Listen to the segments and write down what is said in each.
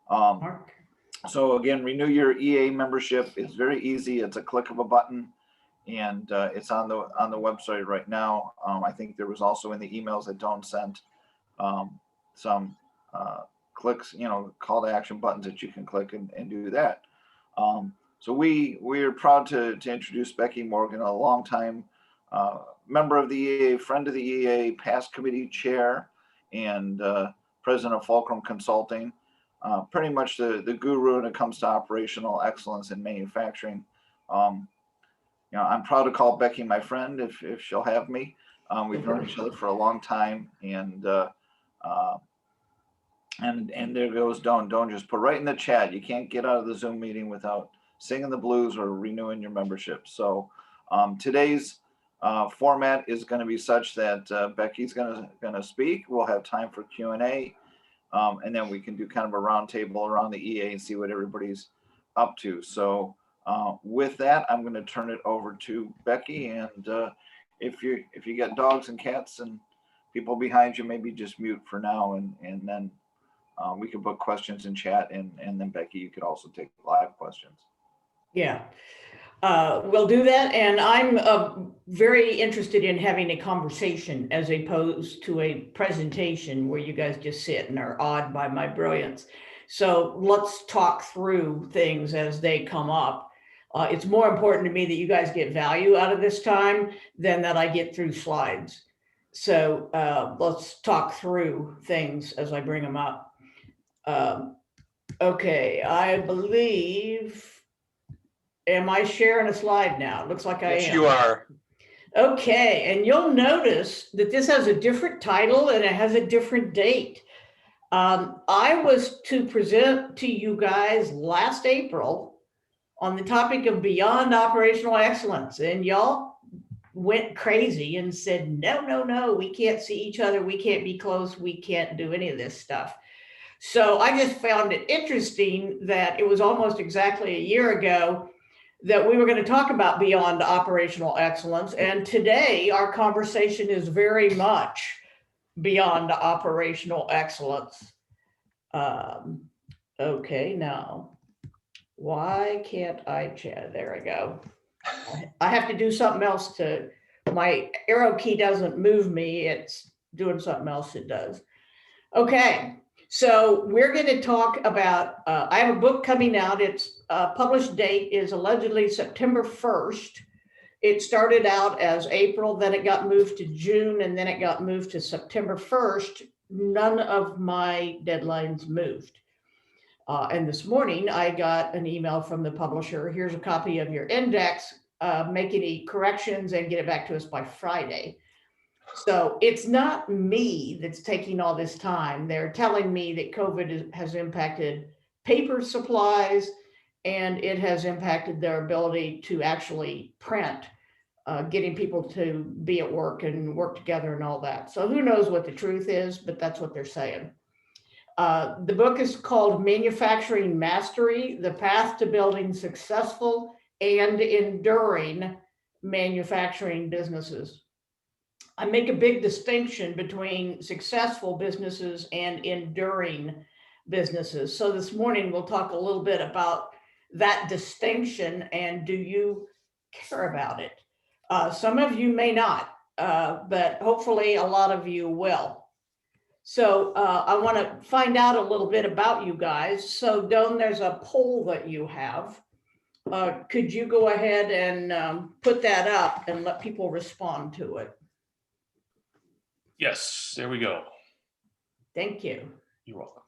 Mark. So again, renew your EA membership. It's very easy. It's a click of a button, and it's on the website right now. I think there was also in the emails that Dawn sent some clicks, call to action buttons that you can click and do that. So we're proud to introduce Becky Morgan, a longtime member of the EA, friend of the EA, past committee chair, and president of Fulcrum Consulting. Pretty much the guru when it comes to operational excellence in manufacturing. I'm proud to call Becky my friend if she'll have me. We've known each other for a long time, and there goes Dawn. Dawn just put right in the chat. You can't get out of the Zoom meeting without singing the blues or renewing your membership. So today's format is going to be such that Becky's going to speak. We'll have time for Q&A, and then we can do kind of a round table around the EA and see what everybody's up to. So with that, I'm going to turn it over to Becky. And if you get dogs and cats and people behind you, maybe just mute for now, and then we could book questions in chat, and then Becky, you could also take live questions. Yeah, we'll do that. And I'm very interested in having a conversation as opposed to a presentation where you guys just sit and are awed by my brilliance. So let's talk through things as they come up. It's more important to me that you guys get value out of this time than that I get through slides. So let's talk through things as I bring them up. Okay, I believe, am I sharing a slide now? It looks like I am. Yes, you are. Okay, and you'll notice that this has a different title and it has a different date. I was to present to you guys last April on the topic of beyond operational excellence, and y'all went crazy and said, no, we can't see each other, we can't be close, we can't do any of this stuff. So I just found it interesting that it was almost exactly a year ago that we were going to talk about beyond operational excellence. And today our conversation is very much beyond operational excellence. Okay, now, why can't I chat? There I go. I have to do something else my arrow key doesn't move me. It's doing something else it does. Okay. So we're going to talk about, I have a book coming out. Its published date is allegedly September 1st. It started out as April, then it got moved to June, and then it got moved to September 1st. None of my deadlines moved. And this morning I got an email from the publisher. Here's a copy of your index, make any corrections and get it back to us by Friday. So it's not me that's taking all this time. They're telling me that COVID has impacted paper supplies, and it has impacted their ability to actually print, getting people to be at work and work together and all that. So who knows what the truth is, but that's what they're saying. The book is called Manufacturing Mastery: The Path to Building Successful and Enduring Manufacturing Businesses. I make a big distinction between successful businesses and enduring businesses. So this morning we'll talk a little bit about that distinction, and do you care about it? Some of you may not, but hopefully a lot of you will. So I want to find out a little bit about you guys. So Dawn, there's a poll that you have. Could you go ahead and put that up and let people respond to it? Yes, there we go. Thank you. You're welcome.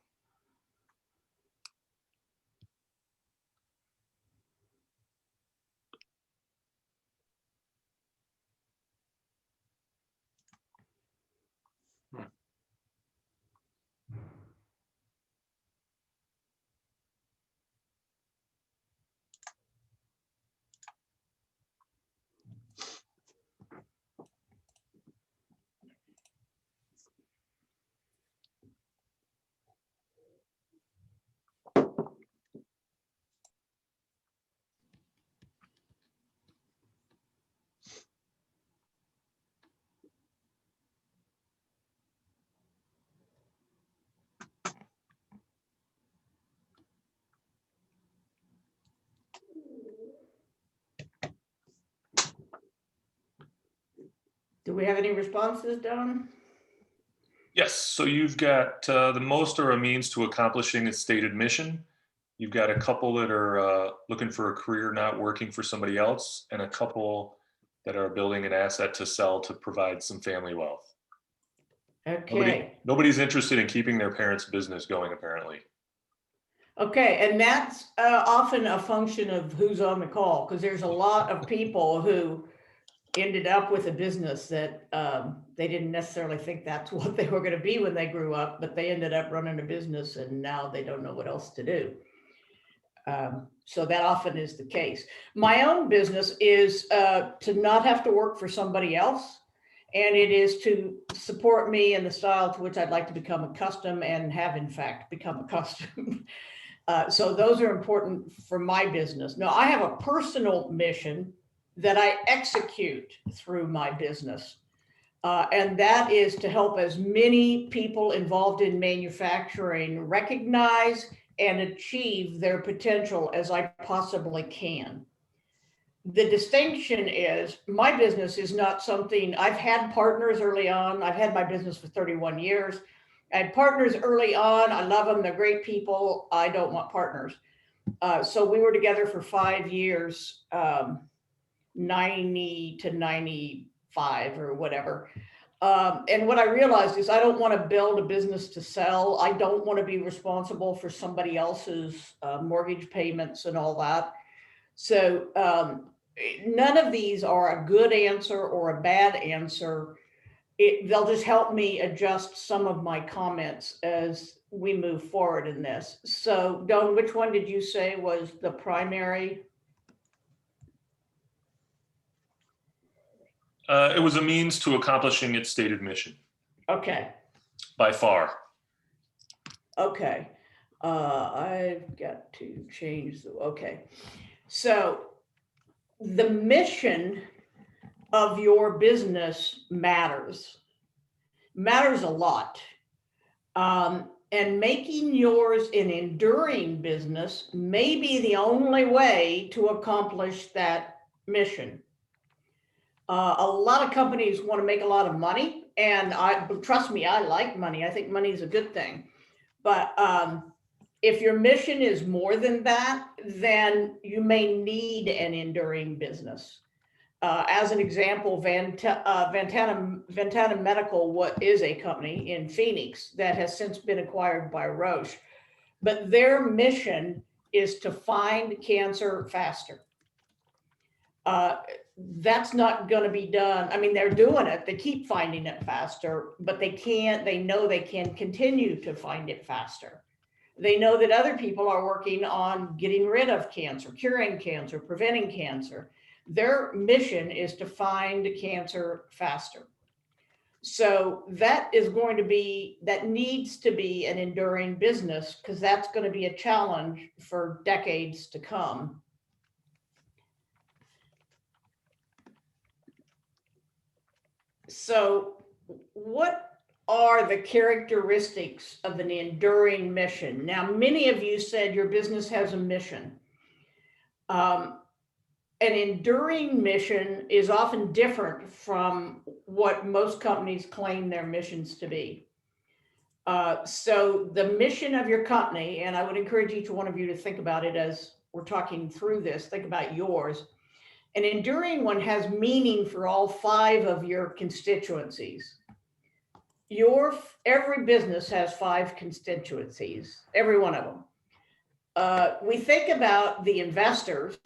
we have any responses, Don? Yes, so you've got the most are a means to accomplishing its stated mission. You've got a couple that are looking for a career not working for somebody else, and a couple that are building an asset to sell to provide some family wealth. Okay. Nobody's interested in keeping their parents' business going, apparently. Okay, and that's often a function of who's on the call, because there's a lot of people who ended up with a business that they didn't necessarily think that's what they were going to be when they grew up, but they ended up running a business and now they don't know what else to do. So that often is the case. My own business is to not have to work for somebody else, and it is to support me in the style to which I'd like to become accustomed and have in fact become accustomed. So those are important for my business. Now, I have a personal mission that I execute through my business. And that is to help as many people involved in manufacturing recognize and achieve their potential as I possibly can. The distinction is my business is not something, I've had partners early on. I've had my business for 31 years. I had partners early on. I love them. They're great people. I don't want partners. So we were together for 5 years, 90 to 95 or whatever. And what I realized is I don't want to build a business to sell. I don't want to be responsible for somebody else's mortgage payments and all that. So none of these are a good answer or a bad answer. They'll just help me adjust some of my comments as we move forward in this. So Dawn, which one did you say was the primary? It was a means to accomplishing its stated mission. Okay. By far. Okay. I've got to change the, okay. So the mission of your business matters a lot. And making yours an enduring business may be the only way to accomplish that mission. A lot of companies want to make a lot of money, and trust me, I like money. I think money is a good thing. But if your mission is more than that, then you may need an enduring business. As an example, Ventana Medical is a company in Phoenix that has since been acquired by Roche. But their mission is to find cancer faster. That's not going to be done. I mean, they're doing it. They keep finding it faster, but they know they can continue to find it faster. They know that other people are working on getting rid of cancer, curing cancer, preventing cancer. Their mission is to find cancer faster. So that needs to be an enduring business, because that's going to be a challenge for decades to come. So what are the characteristics of an enduring mission? Now, many of you said your business has a mission. An enduring mission is often different from what most companies claim their missions to be. So the mission of your company, and I would encourage each one of you to think about it as we're talking through this, think about yours. An enduring one has meaning for all 5 of your constituencies. Every business has 5 constituencies, every one of them. We think about the investors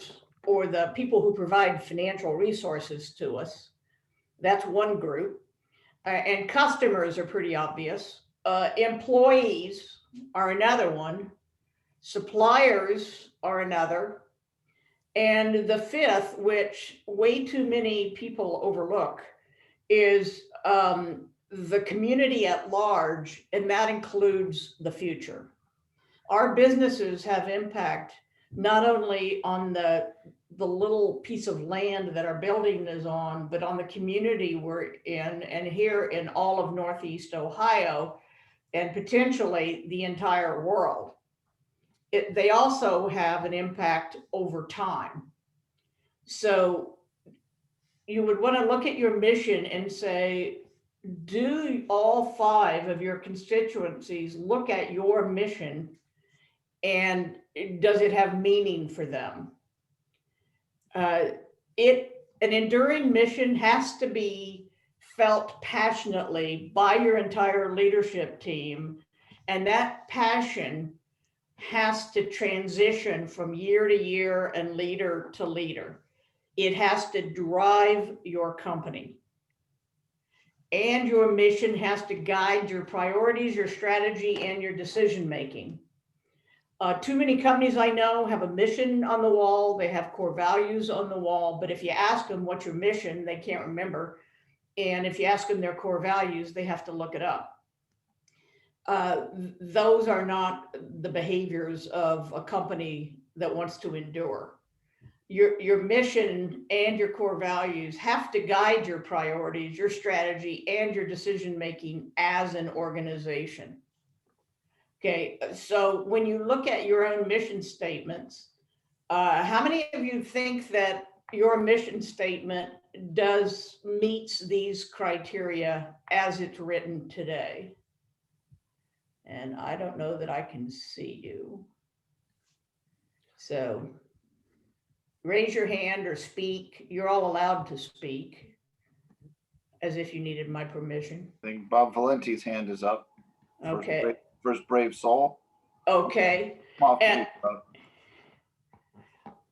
or the people who provide financial resources to us. That's one group. And customers are pretty obvious. Employees are another one. Suppliers are another. And the 5th, which way too many people overlook, is the community at large, and that includes the future. Our businesses have impact not only on the little piece of land that our building is on, but on the community we're in, and here in all of Northeast Ohio, and potentially the entire world. They also have an impact over time. So you would want to look at your mission and say, do all 5 of your constituencies look at your mission, and does it have meaning for them? An enduring mission has to be felt passionately by your entire leadership team, and that passion has to transition from year to year and leader to leader. It has to drive your company. And your mission has to guide your priorities, your strategy, and your decision making. Too many companies I know have a mission on the wall, they have core values on the wall, but if you ask them what's your mission, they can't remember. And if you ask them their core values, they have to look it up. Those are not the behaviors of a company that wants to endure. Your mission and your core values have to guide your priorities, your strategy, and your decision making as an organization. Okay, so when you look at your own mission statements, how many of you think that your mission statement meets these criteria as it's written today? And I don't know that I can see you. So raise your hand or speak. You're all allowed to speak, as if you needed my permission. I think Bob Valenti's hand is up. Okay. First brave soul. Okay. Come off And- mute,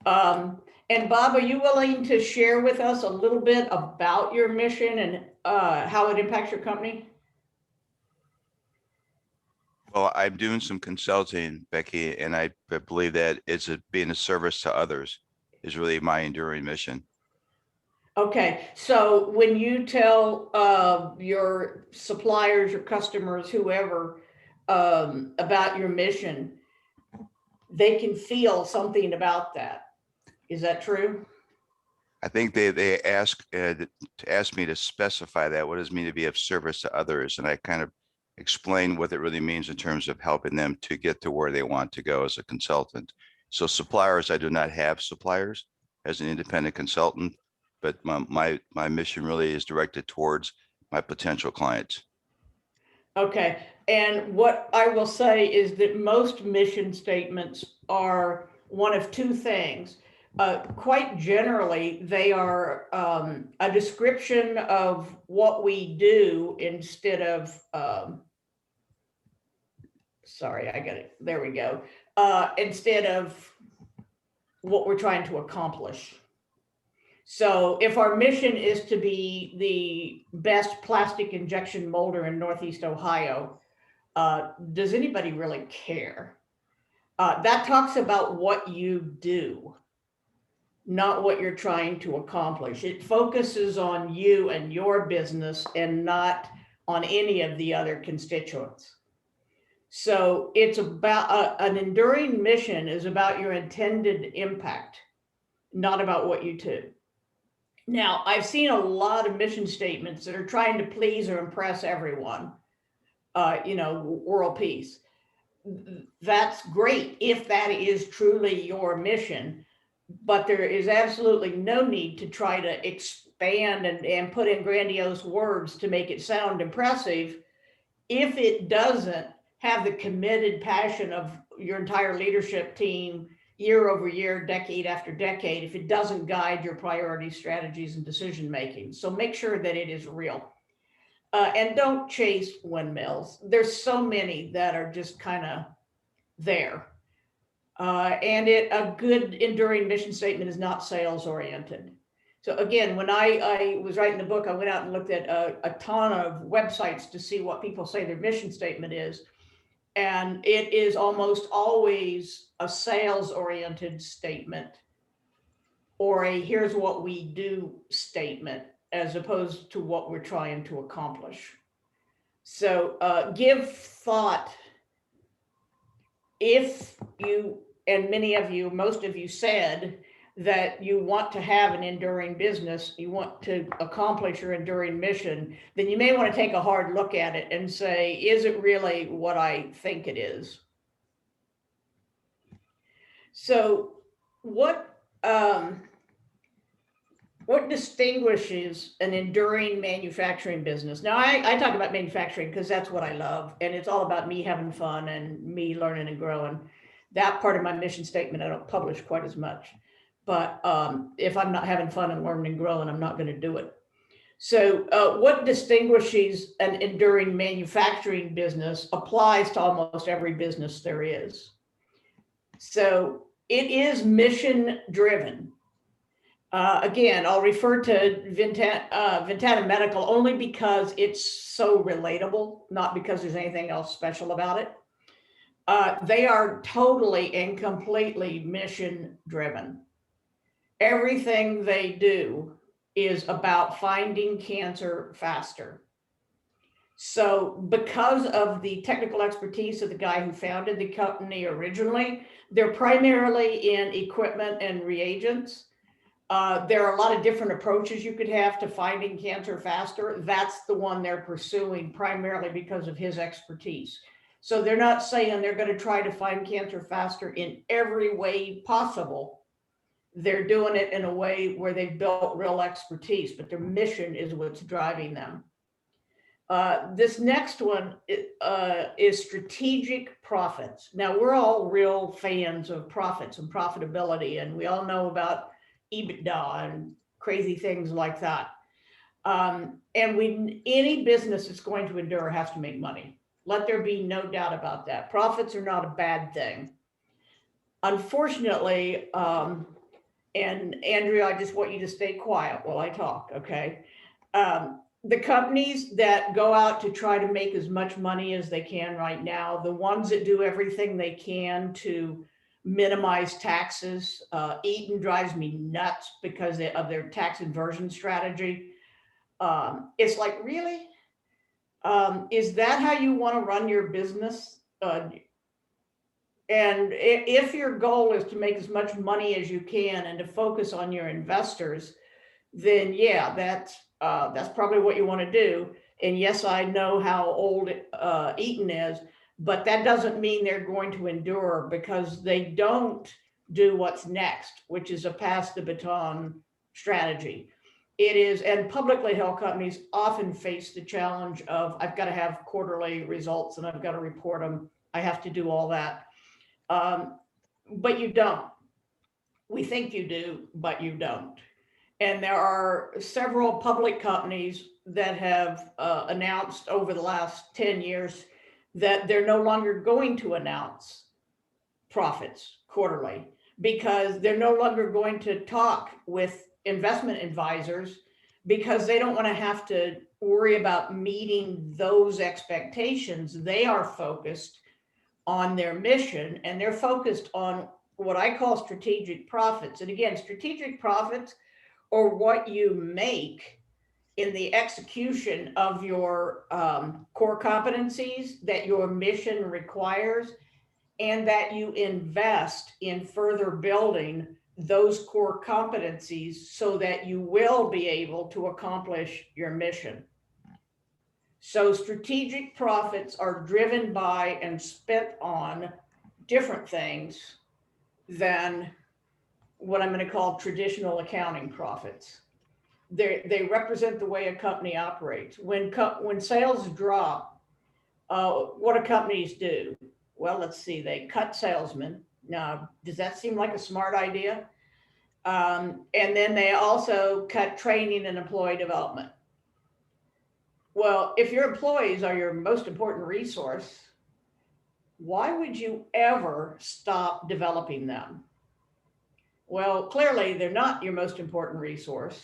Bob. And Bob, are you willing to share with us a little bit about your mission and how it impacts your company? Well, I'm doing some consulting, Becky, and I believe that being a service to others is really my enduring mission. Okay, so when you tell your suppliers, your customers, whoever, about your mission, they can feel something about that. Is that true? I think they ask me to specify that. What does it mean to be of service to others? And I kind of explain what it really means in terms of helping them to get to where they want to go as a consultant. So suppliers, I do not have suppliers as an independent consultant, but my mission really is directed towards my potential clients. Okay, and what I will say is that most mission statements are one of 2 things. Quite generally, they are a description of what we do instead of, sorry, I got it. There we go. Instead of what we're trying to accomplish. So if our mission is to be the best plastic injection molder in Northeast Ohio, does anybody really care? That talks about what you do, not what you're trying to accomplish. It focuses on you and your business and not on any of the other constituents. So it's about an enduring mission is about your intended impact, not about what you do. Now, I've seen a lot of mission statements that are trying to please or impress everyone, world peace. That's great if that is truly your mission, but there is absolutely no need to try to expand and put in grandiose words to make it sound impressive if it doesn't have the committed passion of your entire leadership team year over year, decade after decade, if it doesn't guide your priorities, strategies, and decision making. So make sure that it is real. And don't chase windmills. There's so many that are just kind of there. And a good enduring mission statement is not sales oriented. So again, when I was writing the book, I went out and looked at a ton of websites to see what people say their mission statement is. And it is almost always a sales oriented statement or a here's what we do statement as opposed to what we're trying to accomplish. So give thought. If you, and many of you, most of you said that you want to have an enduring business, you want to accomplish your enduring mission, then you may want to take a hard look at it and say, is it really what I think it is? So what what distinguishes an enduring manufacturing business? Now, I talk about manufacturing because that's what I love, and it's all about me having fun and me learning and growing. That part of my mission statement I don't publish quite as much, but if I'm not having fun and learning and growing, I'm not going to do it. So what distinguishes an enduring manufacturing business applies to almost every business there is. So it is mission driven. Again, I'll refer to Ventana Medical only because it's so relatable, not because there's anything else special about it. They are totally and completely mission driven. Everything they do is about finding cancer faster. So because of the technical expertise of the guy who founded the company originally, they're primarily in equipment and reagents. There are a lot of different approaches you could have to finding cancer faster. That's the one they're pursuing primarily because of his expertise. So they're not saying they're going to try to find cancer faster in every way possible. They're doing it in a way where they've built real expertise, but their mission is what's driving them. This next one is strategic profits. Now, we're all real fans of profits and profitability, and we all know about EBITDA and crazy things like that. And any business that's going to endure has to make money. Let there be no doubt about that. Profits are not a bad thing. Unfortunately, and Andrea, I just want you to stay quiet while I talk, okay? The companies that go out to try to make as much money as they can right now, the ones that do everything they can to minimize taxes, Eaton drives me nuts because of their tax inversion strategy. It's like, really? Is that how you want to run your business? And if your goal is to make as much money as you can and to focus on your investors, then yeah, that's probably what you want to do. And yes, I know how old Eaton is, but that doesn't mean they're going to endure, because they don't do what's next, which is a pass the baton strategy. It is, and publicly held companies often face the challenge of, I've got to have quarterly results and I've got to report them. I have to do all that. But you don't. We think you do, but you don't. And there are several public companies that have announced over the last 10 years that they're no longer going to announce profits quarterly, because they're no longer going to talk with investment advisors, because they don't want to have to worry about meeting those expectations. They are focused on their mission, and they're focused on what I call strategic profits. And again, strategic profits are what you make in the execution of your core competencies that your mission requires, and that you invest in further building those core competencies so that you will be able to accomplish your mission. So strategic profits are driven by and spent on different things than what I'm going to call traditional accounting profits. They represent the way a company operates. When sales drop, what do companies do? Well, let's see, they cut salesmen. Now, does that seem like a smart idea? And then they also cut training and employee development. Well, if your employees are your most important resource, why would you ever stop developing them? Well, clearly they're not your most important resource.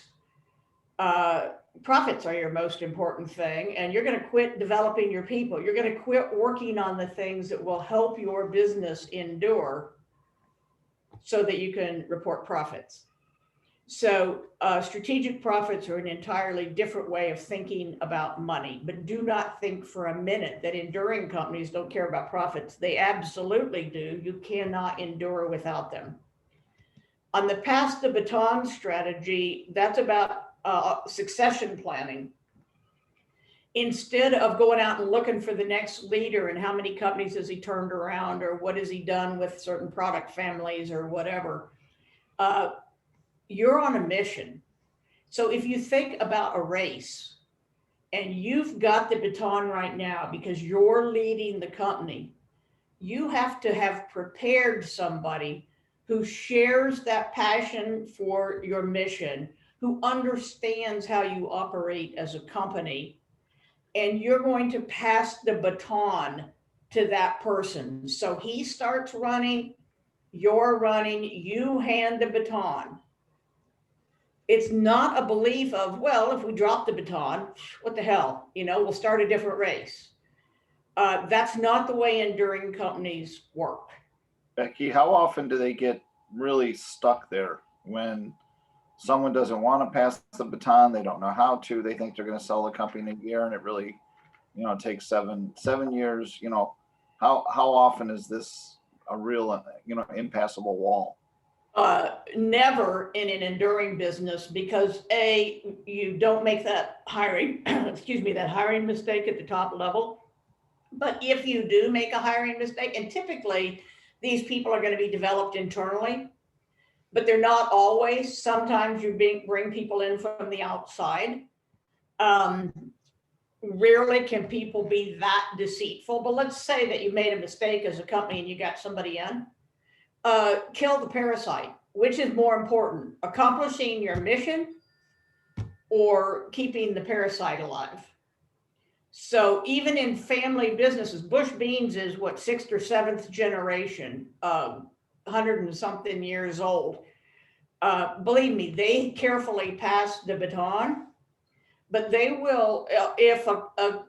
Profits are your most important thing, and you're going to quit developing your people. You're going to quit working on the things that will help your business endure so that you can report profits. So strategic profits are an entirely different way of thinking about money, but do not think for a minute that enduring companies don't care about profits. They absolutely do. You cannot endure without them. On the pass the baton strategy, that's about succession planning. Instead of going out and looking for the next leader and how many companies has he turned around or what has he done with certain product families or whatever, you're on a mission. So if you think about a race and you've got the baton right now because you're leading the company, you have to have prepared somebody who shares that passion for your mission, who understands how you operate as a company, and you're going to pass the baton to that person. So he starts running, you're running, you hand the baton. It's not a belief of, well, if we drop the baton, what the hell, we'll start a different race. That's not the way enduring companies work. Becky, how often do they get really stuck there when someone doesn't want to pass the baton? They don't know how to. They think they're going to sell the company in a year, and it really, takes seven years. How often is this a real, impassable wall? Never in an enduring business, because you don't make that hiring, that hiring mistake at the top level. But if you do make a hiring mistake, and typically these people are going to be developed internally, but they're not always. Sometimes you bring people in from the outside. Rarely can people be that deceitful, but let's say that you made a mistake as a company and you got somebody in. Kill the parasite. Which is more important, accomplishing your mission or keeping the parasite alive? So even in family businesses, Bush Beans is what, 6th or 7th generation, 100 and something years old. Believe me, they carefully pass the baton, but they will, if a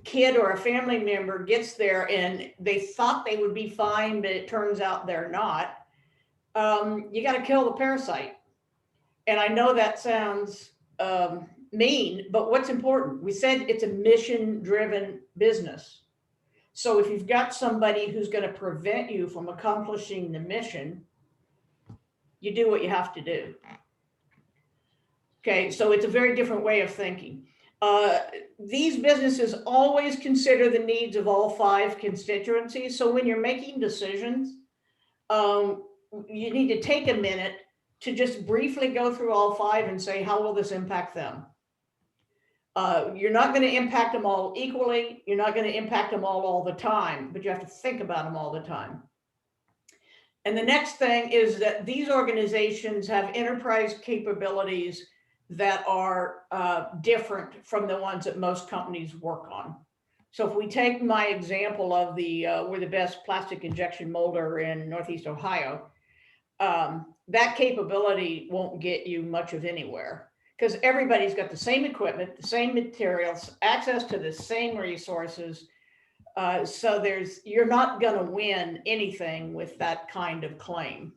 kid or a family member gets there and they thought they would be fine, but it turns out they're not, you got to kill the parasite. And I know that sounds mean, but what's important? We said it's a mission-driven business. So if you've got somebody who's going to prevent you from accomplishing the mission, you do what you have to do. Okay, so it's a very different way of thinking. These businesses always consider the needs of all 5 constituencies. So when you're making decisions, you need to take a minute to just briefly go through all 5 and say, how will this impact them? You're not going to impact them all equally. You're not going to impact them all the time, but you have to think about them all the time. And the next thing is that these organizations have enterprise capabilities that are different from the ones that most companies work on. So if we take my example of we're the best plastic injection molder in Northeast Ohio, that capability won't get you much of anywhere, because everybody's got the same equipment, the same materials, access to the same resources. So you're not going to win anything with that kind of claim.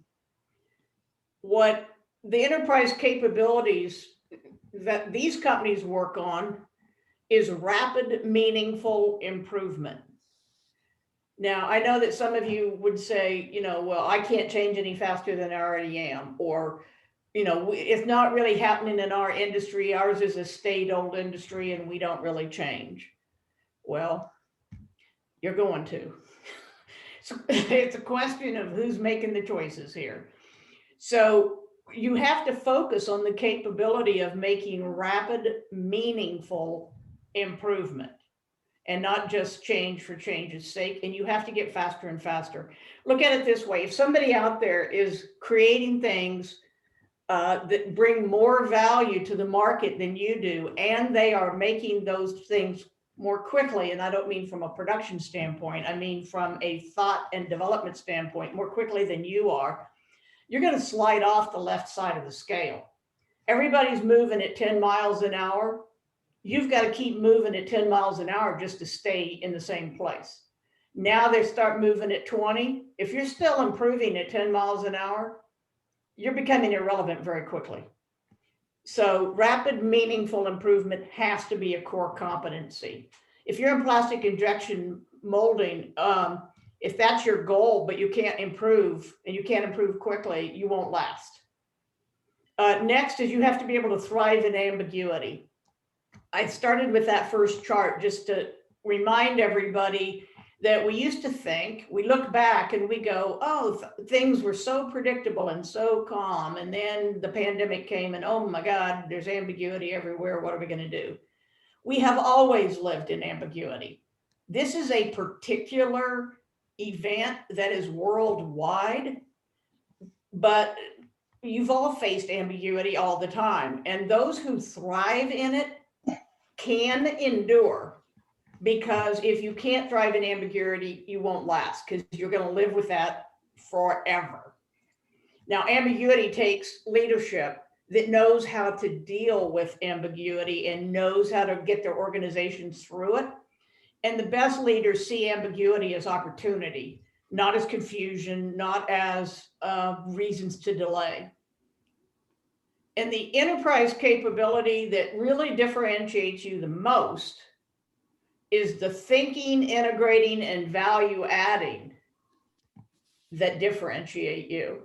What the enterprise capabilities that these companies work on is rapid, meaningful improvement. Now, I know that some of you would say, well, I can't change any faster than I already am, or, it's not really happening in our industry. Ours is a state-old industry and we don't really change. Well, you're going to. So it's a question of who's making the choices here. So you have to focus on the capability of making rapid, meaningful improvement, and not just change for change's sake. And you have to get faster and faster. Look at it this way. If somebody out there is creating things that bring more value to the market than you do, and they are making those things more quickly, and I don't mean from a production standpoint, I mean from a thought and development standpoint, more quickly than you are, you're going to slide off the left side of the scale. Everybody's moving at 10 miles an hour. You've got to keep moving at 10 miles an hour just to stay in the same place. Now they start moving at 20. If you're still improving at 10 miles an hour, you're becoming irrelevant very quickly. So rapid, meaningful improvement has to be a core competency. If you're in plastic injection molding, if that's your goal, but you can't improve and you can't improve quickly, you won't last. Next is you have to be able to thrive in ambiguity. I started with that first chart just to remind everybody that we used to think, we look back and we go, oh, things were so predictable and so calm. And then the pandemic came and oh my God, there's ambiguity everywhere. What are we going to do? We have always lived in ambiguity. This is a particular event that is worldwide, but you've all faced ambiguity all the time. And those who thrive in it can endure. Because if you can't thrive in ambiguity, you won't last because you're going to live with that forever. Now, ambiguity takes leadership that knows how to deal with ambiguity and knows how to get their organizations through it. And the best leaders see ambiguity as opportunity, not as confusion, not as reasons to delay. And the enterprise capability that really differentiates you the most is the thinking, integrating, and value adding that differentiate you.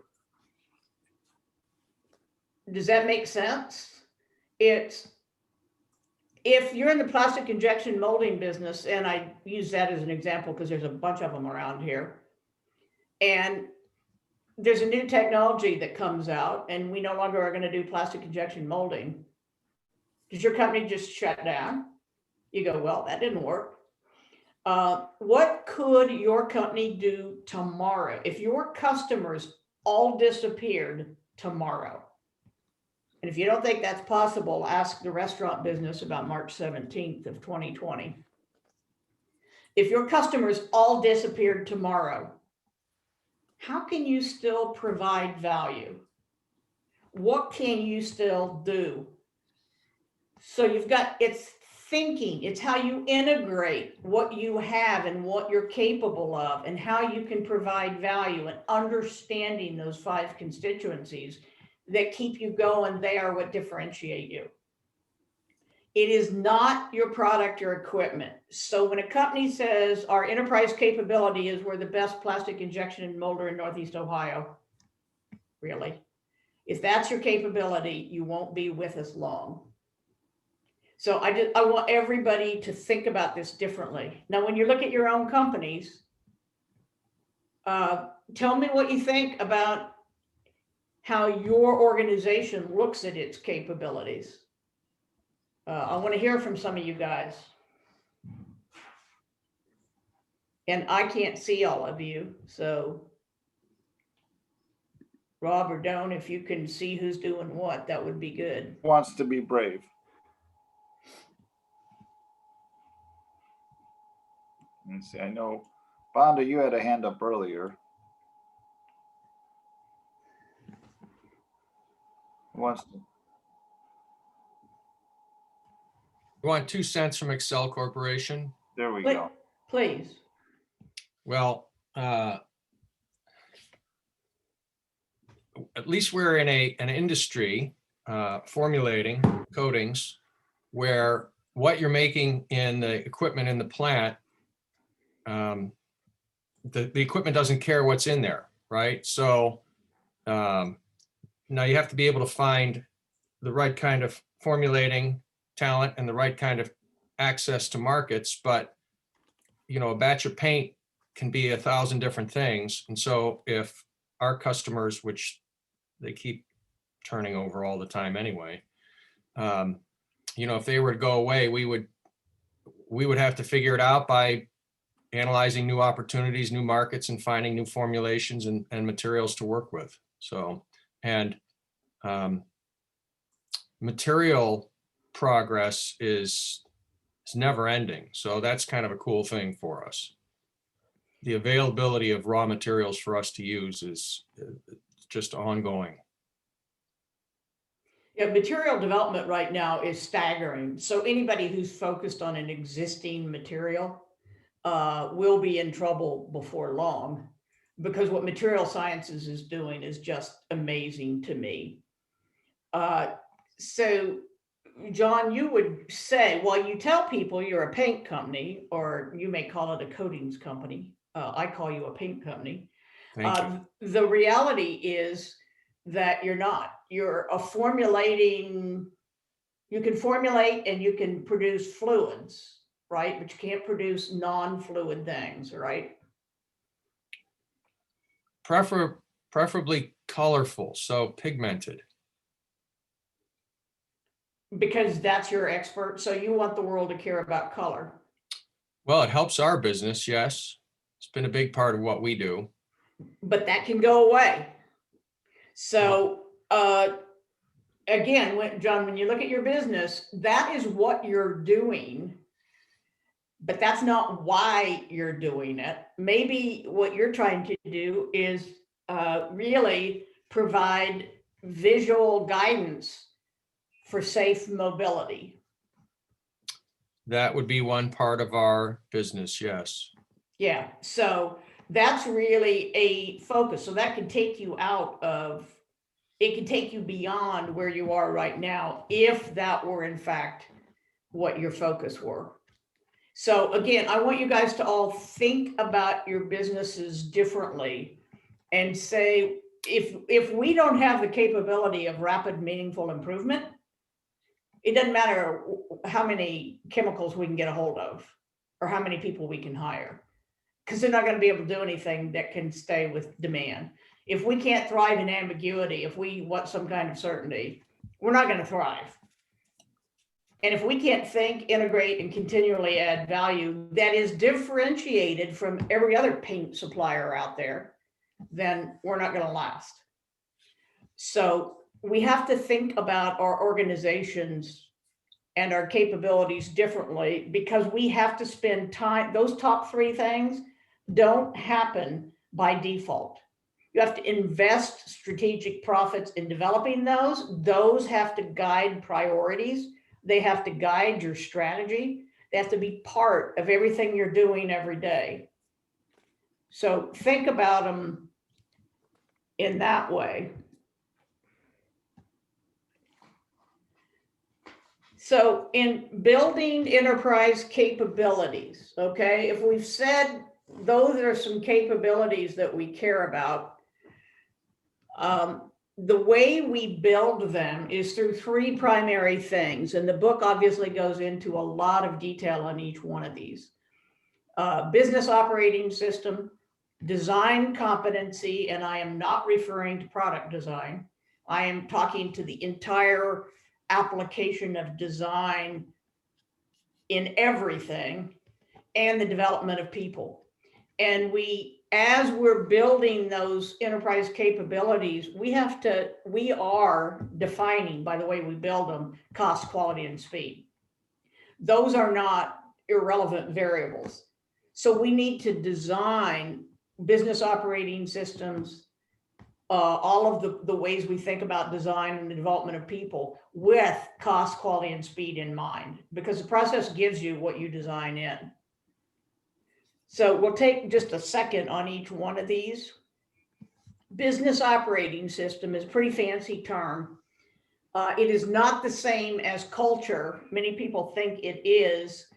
Does that make sense? It's, if you're in the plastic injection molding business, and I use that as an example because there's a bunch of them around here, and there's a new technology that comes out and we no longer are going to do plastic injection molding. Does your company just shut down? You go, well, that didn't work. What could your company do tomorrow if your customers all disappeared tomorrow? And if you don't think that's possible, ask the restaurant business about March 17th of 2020. If your customers all disappeared tomorrow, how can you still provide value? What can you still do? So you've got, it's thinking, it's how you integrate what you have and what you're capable of and how you can provide value, and understanding those 5 constituencies that keep you going. They are what differentiate you. It is not your product or equipment. So when a company says our enterprise capability is we're the best plastic injection molder in Northeast Ohio, really? If that's your capability, you won't be with us long. So I want everybody to think about this differently. Now, when you look at your own companies, tell me what you think about how your organization looks at its capabilities. I want to hear from some of you guys. And I can't see all of you, so Rob or Doan, if you can see who's doing what, that would be good. Wants to be brave. Let's see, I know, Bonda, you had a hand up earlier. Who wants to? You want 2 cents from Excel Corporation? There we go. Please. Well, at least we're in an industry formulating coatings where what you're making in the equipment in the plant, the equipment doesn't care what's in there, right? So now you have to be able to find the right kind of formulating talent and the right kind of access to markets, but you know, a batch of paint can be 1,000 different things. And so if our customers, which they keep turning over all the time anyway, you know, if they were to go away, we would have to figure it out by analyzing new opportunities, new markets, and finding new formulations and materials to work with. So, and material progress is never ending. So that's kind of a cool thing for us. The availability of raw materials for us to use is just ongoing. Yeah, material development right now is staggering. So anybody who's focused on an existing material will be in trouble before long, because what material sciences is doing is just amazing to me. So John, you would say, well, you tell people you're a paint company, or you may call it a coatings company. I call you a paint company. Thank you. The reality is that you're not. You're a formulating, you can formulate and you can produce fluids, right? But you can't produce non-fluid things, right? Preferably colorful, so pigmented. Because that's your expert. So you want the world to care about color. Well, it helps our business, yes. It's been a big part of what we do. But that can go away. So again, John, when you look at your business, that is what you're doing, but that's not why you're doing it. Maybe what you're trying to do is really provide visual guidance for safe mobility. That would be one part of our business, yes. Yeah, so that's really a focus. So that can take you out of, it can take you beyond where you are right now, if that were in fact what your focus were. So again, I want you guys to all think about your businesses differently and say, if we don't have the capability of rapid, meaningful improvement, it doesn't matter how many chemicals we can get a hold of or how many people we can hire, because they're not going to be able to do anything that can stay with demand. If we can't thrive in ambiguity, if we want some kind of certainty, we're not going to thrive. And if we can't think, integrate, and continually add value that is differentiated from every other paint supplier out there, then we're not going to last. So we have to think about our organizations and our capabilities differently, because we have to spend time. Those top three things don't happen by default. You have to invest strategic profits in developing those. Those have to guide priorities. They have to guide your strategy. They have to be part of everything you're doing every day. So think about them in that way. So in building enterprise capabilities, okay, if we've said those are some capabilities that we care about, the way we build them is through three primary things. And the book obviously goes into a lot of detail on each one of these. Business operating system, design competency, and I am not referring to product design. I am talking to the entire application of design in everything, and the development of people. And as we're building those enterprise capabilities, we are defining, by the way we build them, cost, quality, and speed. Those are not irrelevant variables. So we need to design business operating systems, all of the ways we think about design and the development of people with cost, quality, and speed in mind, because the process gives you what you design in. So we'll take just a second on each one of these. Business operating system is a pretty fancy term. It is not the same as culture. Many people think it is.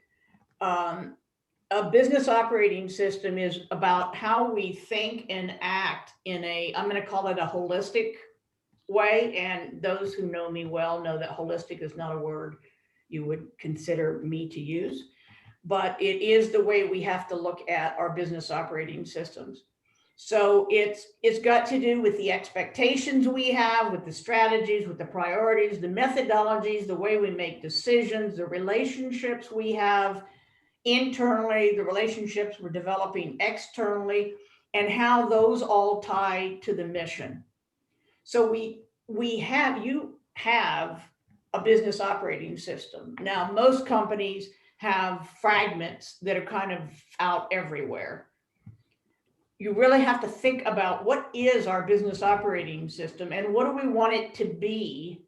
A business operating system is about how we think and act in I'm going to call it a holistic way. And those who know me well know that holistic is not a word you would consider me to use, but it is the way we have to look at our business operating systems. So it's got to do with the expectations we have, with the strategies, with the priorities, the methodologies, the way we make decisions, the relationships we have internally, the relationships we're developing externally, and how those all tie to the mission. So you have a business operating system. Now, most companies have fragments that are kind of out everywhere. You really have to think about what is our business operating system and what do we want it to be,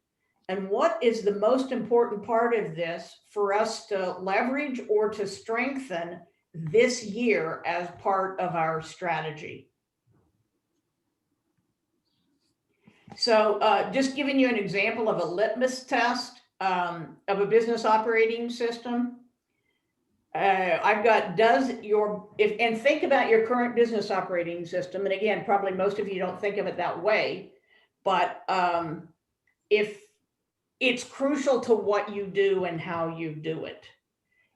and what is the most important part of this for us to leverage or to strengthen this year as part of our strategy. So just giving you an example of a litmus test of a business operating system. I've got, and think about your current business operating system. And again, probably most of you don't think of it that way, but if it's crucial to what you do and how you do it.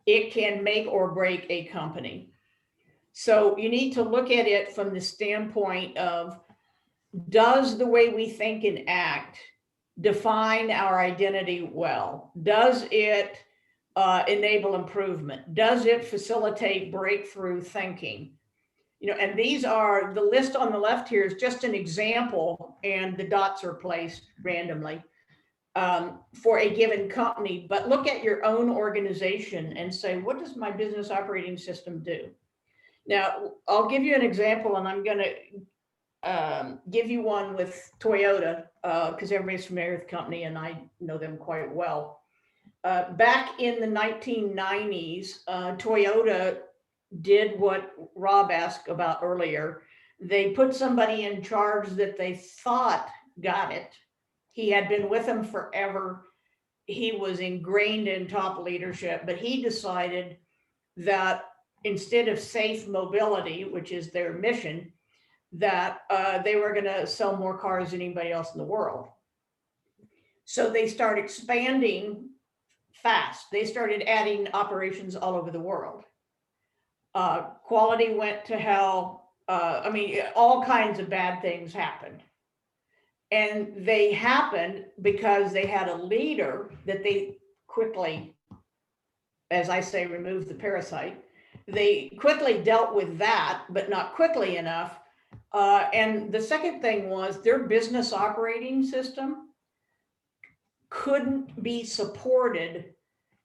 it can make or break a company. So you need to look at it from the standpoint of, does the way we think and act define our identity well? Does it enable improvement? Does it facilitate breakthrough thinking? And these are, the list on the left here is just an example, and the dots are placed randomly for a given company. But look at your own organization and say, what does my business operating system do? Now, I'll give you an example, and I'm going to give you one with Toyota, because everybody's familiar with the company and I know them quite well. Back in the 1990s, Toyota did what Rob asked about earlier. They put somebody in charge that they thought got it. He had been with them forever. He was ingrained in top leadership, but he decided that instead of safe mobility, which is their mission, that they were going to sell more cars than anybody else in the world. So they start expanding fast. They started adding operations all over the world. Quality went to hell. All kinds of bad things happened. And they happened because they had a leader that they quickly, as I say, removed the parasite. They quickly dealt with that, but not quickly enough. And the second thing was their business operating system couldn't be supported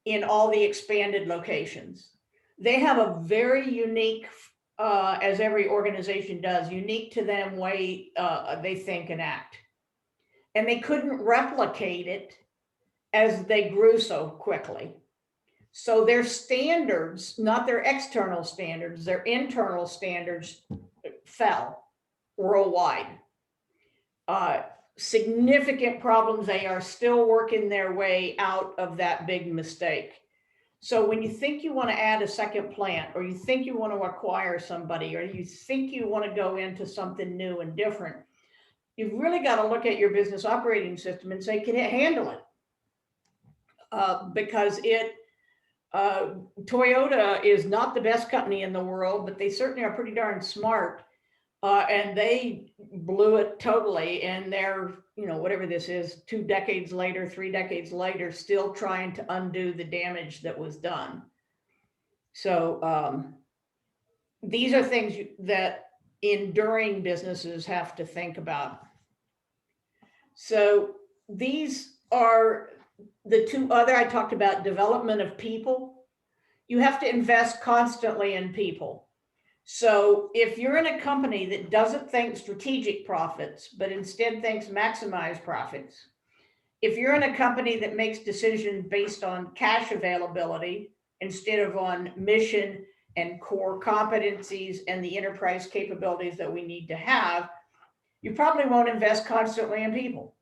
in all the expanded locations. They have a very unique, as every organization does, unique to them way they think and act. And they couldn't replicate it as they grew so quickly. So their standards, not their external standards, their internal standards fell worldwide. Significant problems. They are still working their way out of that big mistake. So when you think you want to add a second plant, or you think you want to acquire somebody, or you think you want to go into something new and different, you've really got to look at your business operating system and say, can it handle it? Because Toyota is not the best company in the world, but they certainly are pretty darn smart. And they blew it totally. And they're, whatever this is, 2 decades later, 3 decades later, still trying to undo the damage that was done. So these are things that enduring businesses have to think about. So these are the 2 other, I talked about development of people. You have to invest constantly in people. So if you're in a company that doesn't think strategic profits, but instead thinks maximize profits, if you're in a company that makes decisions based on cash availability instead of on mission and core competencies and the enterprise capabilities that we need to have, you probably won't invest constantly in people.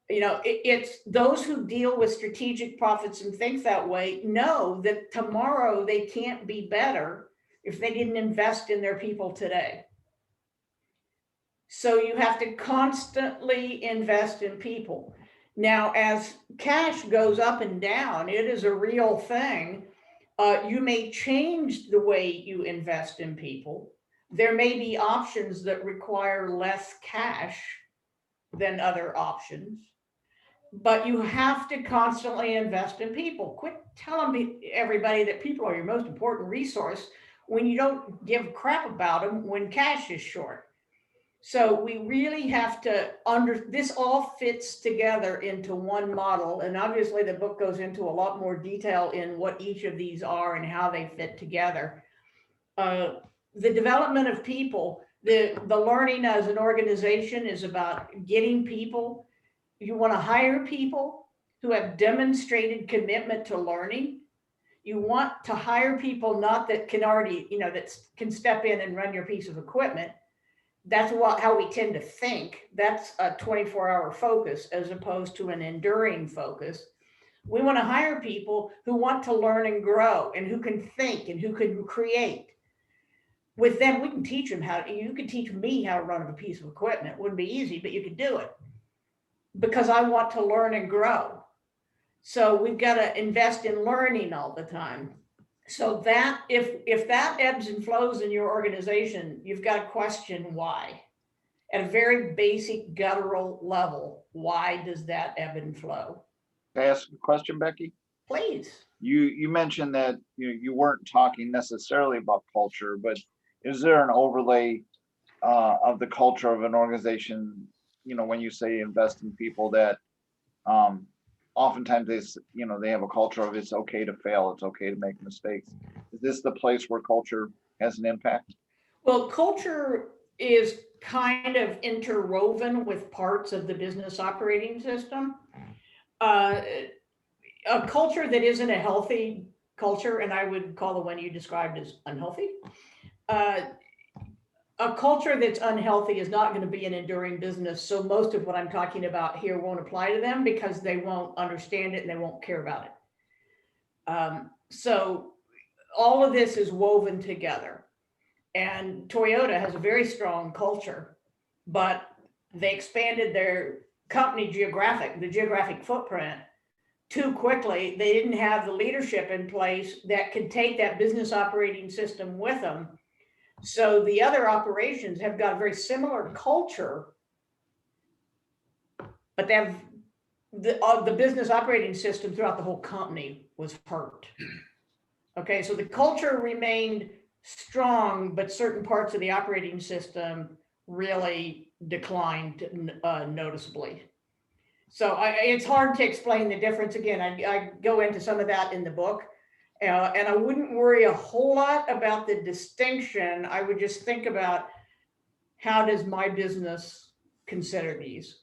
It's those who deal with strategic profits and think that way know that tomorrow they can't be better if they didn't invest in their people today. So you have to constantly invest in people. Now, as cash goes up and down, it is a real thing. You may change the way you invest in people. There may be options that require less cash than other options, but you have to constantly invest in people. Quit telling everybody that people are your most important resource when you don't give a crap about them when cash is short. So we really have to this all fits together into one model. And obviously the book goes into a lot more detail in what each of these are and how they fit together. The development of people, the learning as an organization is about getting people. You want to hire people who have demonstrated commitment to learning. You want to hire people not that can already, that can step in and run your piece of equipment. That's how we tend to think. That's a 24-hour focus as opposed to an enduring focus. We want to hire people who want to learn and grow and who can think and who can create. With them, we can teach them you could teach me how to run a piece of equipment. It wouldn't be easy, but you could do it because I want to learn and grow. So we've got to invest in learning all the time. So that if that ebbs and flows in your organization, you've got to question why. At a very basic guttural level, why does that ebb and flow? Can I ask a question, Becky? Please. You mentioned that you weren't talking necessarily about culture, but is there an overlay of the culture of an organization? When you say invest in people, that oftentimes they have a culture of it's okay to fail, it's okay to make mistakes. Is this the place where culture has an impact? Well, culture is kind of interwoven with parts of the business operating system. A culture that isn't a healthy culture, and I would call the one you described as unhealthy. A culture that's unhealthy is not going to be an enduring business. So most of what I'm talking about here won't apply to them because they won't understand it and they won't care about it. So all of this is woven together. And Toyota has a very strong culture, but they expanded their company the geographic footprint too quickly. They didn't have the leadership in place that could take that business operating system with them. So the other operations have got a very similar culture, but they have the business operating system throughout the whole company was hurt. Okay, so the culture remained strong, but certain parts of the operating system really declined noticeably. So it's hard to explain the difference. Again, I go into some of that in the book. And I wouldn't worry a whole lot about the distinction. I would just think about how does my business consider these?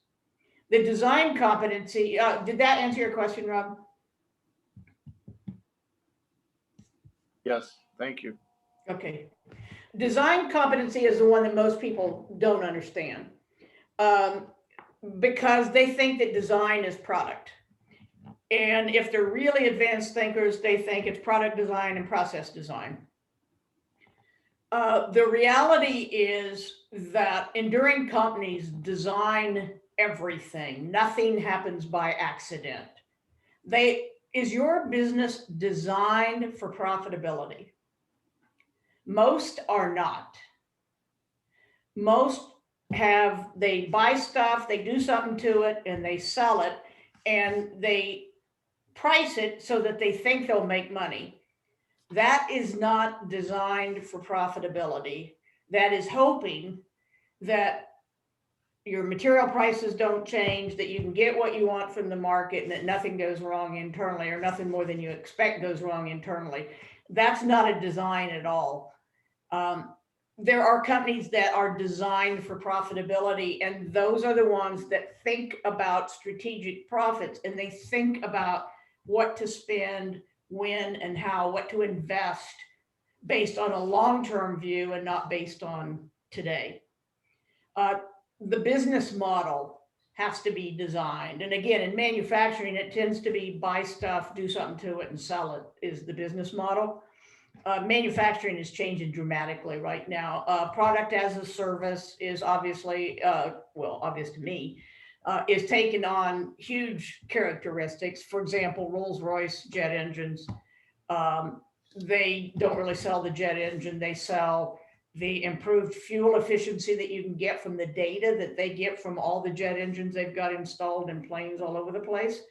The design competency, did that answer your question, Rob? Yes, thank you. Okay. Design competency is the one that most people don't understand because they think that design is product. And if they're really advanced thinkers, they think it's product design and process design. The reality is that enduring companies design everything. Nothing happens by accident. Is your business designed for profitability? Most are not. Most they buy stuff, they do something to it, and they sell it, and they price it so that they think they'll make money. That is not designed for profitability. That is hoping that your material prices don't change, that you can get what you want from the market, and that nothing goes wrong internally, or nothing more than you expect goes wrong internally. That's not a design at all. There are companies that are designed for profitability, and those are the ones that think about strategic profits, and they think about what to spend, when and how, what to invest based on a long-term view and not based on today. The business model has to be designed. And again, in manufacturing, it tends to be buy stuff, do something to it and sell it is the business model. Manufacturing is changing dramatically right now. Product as a service is obviously, obvious to me, is taking on huge characteristics. For example, Rolls-Royce jet engines, they don't really sell the jet engine. They sell the improved fuel efficiency that you can get from the data that they get from all the jet engines they've got installed in planes all over the place.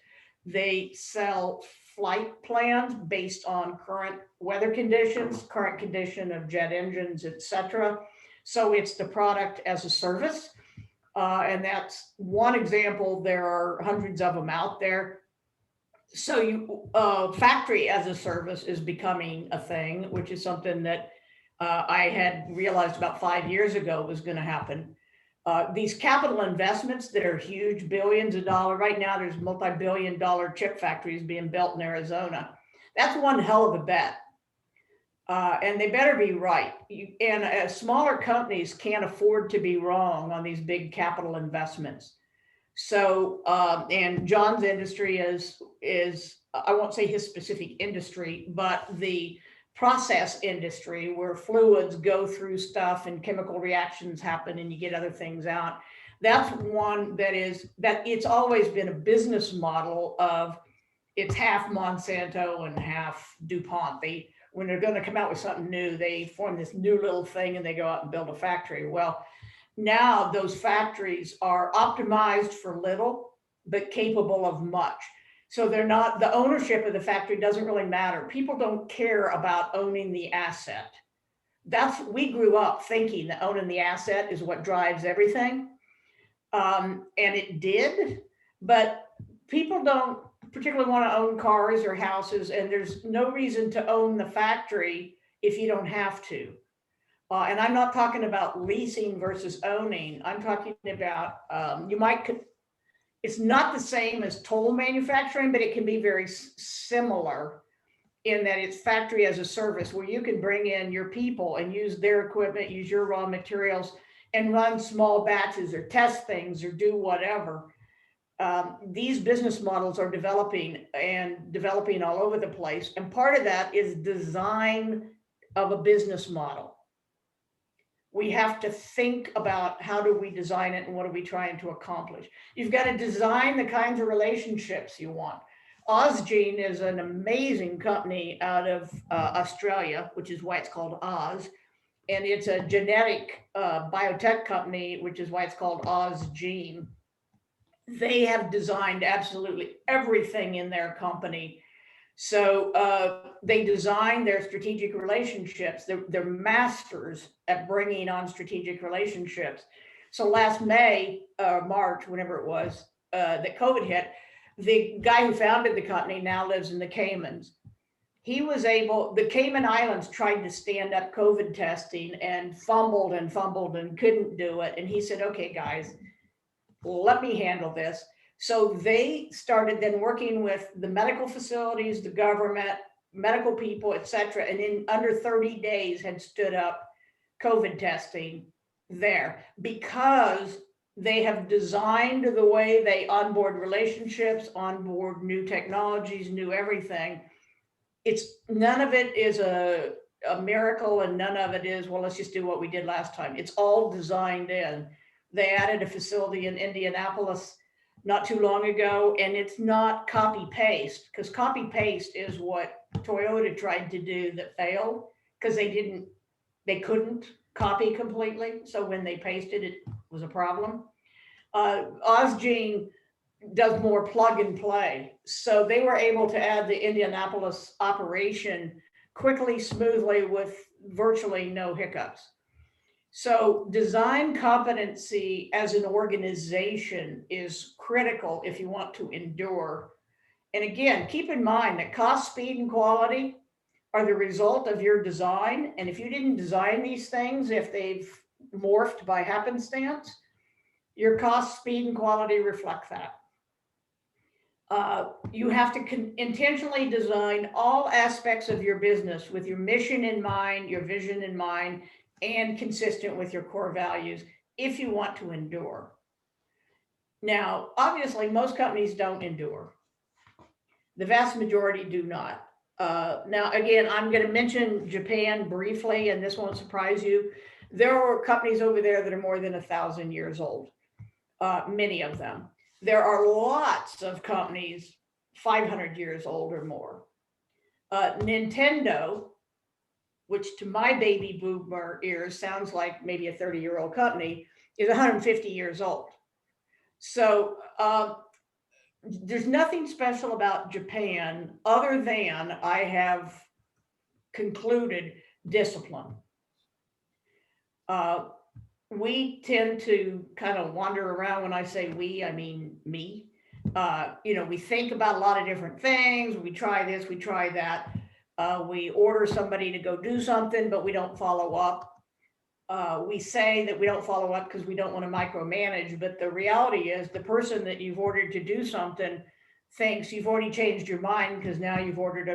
They sell flight plans based on current weather conditions, current condition of jet engines, etc. So it's the product as a service. And that's one example. There are hundreds of them out there. So factory as a service is becoming a thing, which is something that I had realized about 5 years ago was going to happen. These capital investments that are huge, billions of dollars. Right now, there's multi-billion-dollar chip factories being built in Arizona. That's one hell of a bet. And they better be right. Smaller companies can't afford to be wrong on these big capital investments. So, and John's industry is I won't say his specific industry, but the process industry where fluids go through stuff and chemical reactions happen and you get other things out. That's one that it's always been a business model of it's half Monsanto and half DuPont. When they're going to come out with something new, they form this new little thing and they go out and build a factory. Well, now those factories are optimized for little, but capable of much. So they're not, the ownership of the factory doesn't really matter. People don't care about owning the asset. We grew up thinking that owning the asset is what drives everything. And it did, but people don't particularly want to own cars or houses, and there's no reason to own the factory if you don't have to. And I'm not talking about leasing versus owning. I'm talking about, it's not the same as toll manufacturing, but it can be very similar in that it's factory as a service where you can bring in your people and use their equipment, use your raw materials, and run small batches or test things or do whatever. These business models are developing all over the place. And part of that is design of a business model. We have to think about how do we design it and what are we trying to accomplish. You've got to design the kinds of relationships you want. Ozgene is an amazing company out of Australia, which is why it's called Oz. And it's a genetic biotech company, which is why it's called Ozgene. They have designed absolutely everything in their company. So they design their strategic relationships. They're masters at bringing on strategic relationships. So last May, March, whenever it was, that COVID hit, the guy who founded the company now lives in the Caymans. The Cayman Islands tried to stand up COVID testing and fumbled and couldn't do it. And he said, okay, guys, let me handle this. So they started then working with the medical facilities, the government, medical people, et cetera. And in under 30 days had stood up COVID testing there because they have designed the way they onboard relationships, onboard new technologies, new everything. None of it is a miracle and none of it is, well, let's just do what we did last time. It's all designed in. They added a facility in Indianapolis not too long ago, and it's not copy paste, because copy paste is what Toyota tried to do that failed because they couldn't copy completely. So when they pasted, it was a problem. Ozgene does more plug and play. So they were able to add the Indianapolis operation quickly, smoothly, with virtually no hiccups. So design competency as an organization is critical if you want to endure. And again, keep in mind that cost, speed, and quality are the result of your design. And if you didn't design these things, if they've morphed by happenstance, your cost, speed, and quality reflect that. You have to intentionally design all aspects of your business with your mission in mind, your vision in mind, and consistent with your core values if you want to endure. Now, obviously, most companies don't endure. The vast majority do not. Now, again, I'm going to mention Japan briefly, and this won't surprise you. There are companies over there that are more than 1,000 years old, many of them. There are lots of companies 500 years old or more. Nintendo, which to my baby boomer ears sounds like maybe a 30-year-old company, is 150 years old. So there's nothing special about Japan other than I have concluded discipline. We tend to kind of wander around. When I say we, I mean me. We think about a lot of different things. We try this, we try that. We order somebody to go do something, but we don't follow up. We say that we don't follow up because we don't want to micromanage, but the reality is the person that you've ordered to do something thinks you've already changed your mind because now you've ordered